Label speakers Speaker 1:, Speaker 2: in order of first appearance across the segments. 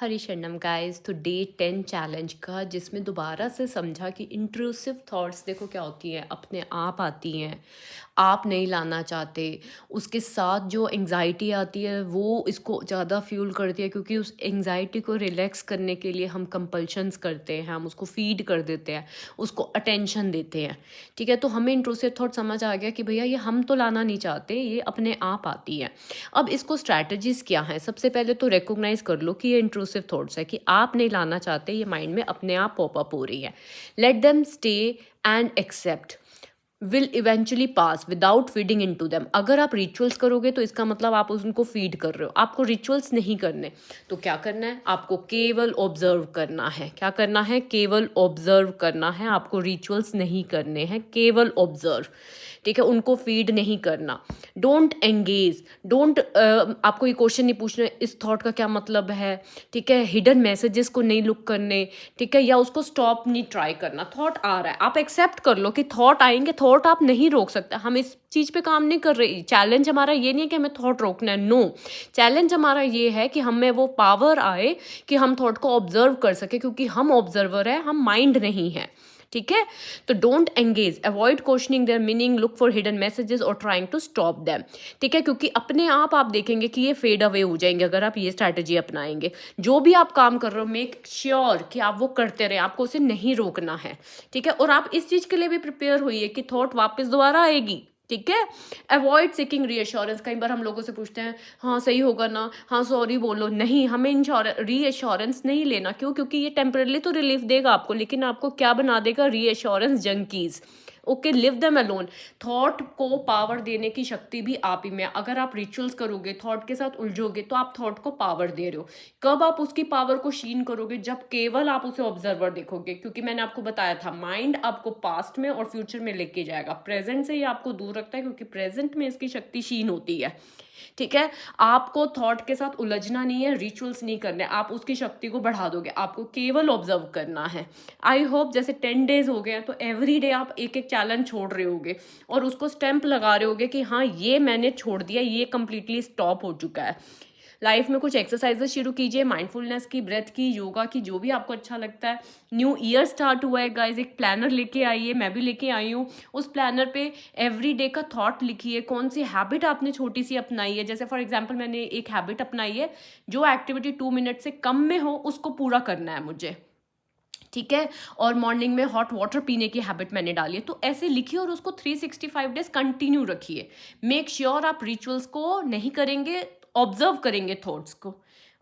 Speaker 1: Harisharanam guys, तो day 10 challenge का जिसमें दोबारा से समझा कि इंट्रूसिव थॉट्स देखो क्या होती हैं, अपने आप आती हैं, आप नहीं लाना चाहते। उसके साथ जो एंग्जाइटी आती है वो इसको ज़्यादा फ्यूल करती है, क्योंकि उस एंग्जाइटी को रिलैक्स करने के लिए हम कंपल्शंस करते हैं, हम उसको फीड कर देते हैं, उसको अटेंशन देते हैं। ठीक है, तो हमें इंट्रूसिव थॉट समझ आ गया कि भैया ये हम तो लाना नहीं चाहते, ये अपने आप आती है। अब इसको स्ट्रैटेजीज क्या हैं? सबसे पहले तो रिकॉग्नाइज कर लो कि ये इंट्रूसिव थॉट्स है, कि आप नहीं लाना चाहते, ये माइंड में अपने आप पॉपअप हो रही है। Let them stay and accept will eventually pass without feeding in to them. अगर आप रिचुअल्स करोगे तो इसका मतलब आप उनको फीड कर रहे हो। आपको रिचुअल्स नहीं करने, तो क्या करना है? आपको केवल ऑब्जर्व करना है। क्या करना है? केवल ऑब्जर्व करना है। आपको रिचुअल्स नहीं करने हैं, केवल ऑब्जर्व। ठीक है, उनको फीड नहीं करना। डोंट एंगेज, डोंट आपको ये क्वेश्चन नहीं पूछना इस थॉट का क्या मतलब है। ठीक है, हिडन मैसेजेस को नहीं लुक करने। ठीक है, या उसको स्टॉप नहीं ट्राई करना। थॉट आ रहा है, आप एक्सेप्ट कर लो कि थॉट आएंगे, थॉट आप नहीं रोक सकते। हम इस चीज़ पे काम नहीं कर रहे। चैलेंज हमारा ये नहीं है कि हमें थॉट रोकना है, नो। चैलेंज हमारा ये है कि हमें वो पावर आए कि हम थॉट को ऑब्जर्व कर सके, क्योंकि हम ऑब्जर्वर है, हम माइंड नहीं है। ठीक है, तो don't engage, avoid questioning there meaning, look for hidden messages और ट्राइंग टू स्टॉप देम। ठीक है, क्योंकि अपने आप देखेंगे कि ये फेड अवे हो जाएंगे अगर आप ये स्ट्रैटेजी अपनाएंगे। जो भी आप काम कर रहे हो, मेक श्योर कि आप वो करते रहे, आपको उसे नहीं रोकना है। ठीक है, और आप इस चीज़ के लिए भी प्रिपेयर होइए कि थॉट वापस दोबारा आएगी। ठीक है, अवॉइड सीकिंग रीअश्योरेंस। कई बार हम लोगों से पूछते हैं, हाँ सही होगा ना, हाँ सॉरी बोलो। नहीं, हमें रीअश्योरेंस नहीं लेना। क्यों? क्योंकि ये टेम्परली तो रिलीफ देगा आपको, लेकिन आपको क्या बना देगा? Reassurance junkies. Okay, live them alone. Thought को पावर देने की शक्ति भी आप ही में। अगर आप रिचुअल्स करोगे, थॉट के साथ उलझोगे, तो आप थॉट को पावर दे रहे हो। कब आप उसकी पावर को शीन करोगे? जब केवल आप उसे ऑब्जर्वर देखोगे। क्योंकि मैंने आपको बताया था, माइंड आपको पास्ट में और फ्यूचर में लेके जाएगा, प्रेजेंट से ही आपको दूर रखता है, क्योंकि प्रेजेंट में इसकी शक्ति शीन होती है। ठीक है, आपको थॉट के साथ उलझना नहीं है, रिचुअल्स नहीं करने, आप उसकी शक्ति को बढ़ा दोगे। आपको केवल ऑब्जर्व करना है। आई होप जैसे 10 डेज हो गए हैं, तो एवरी डे आप एक एक चैलेंज छोड़ रहे होगे और उसको स्टैंप लगा रहे होगे कि हाँ ये मैंने छोड़ दिया, ये कंप्लीटली स्टॉप हो चुका है। लाइफ में कुछ एक्सरसाइजेस शुरू कीजिए, माइंडफुलनेस की, ब्रेथ की, योगा की, जो भी आपको अच्छा लगता है। न्यू ईयर स्टार्ट हुआ है गाइज, एक प्लानर लेके आइए, मैं भी लेके आई हूँ। उस प्लानर पे एवरी डे का थॉट लिखिए, कौन सी हैबिट आपने छोटी सी अपनाई है। जैसे फॉर एग्जाम्पल मैंने एक हैबिट अपनाई है, जो एक्टिविटी 2 मिनट से कम में हो उसको पूरा करना है मुझे। ठीक है, और मॉर्निंग में हॉट वाटर पीने की हैबिट मैंने डाली है। तो ऐसे लिखिए और उसको 365 डेज कंटिन्यू रखिए। मेक श्योर आप रिचुअल्स को नहीं करेंगे, ऑब्जर्व करेंगे थॉट्स को।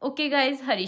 Speaker 1: Okay guys, Harish.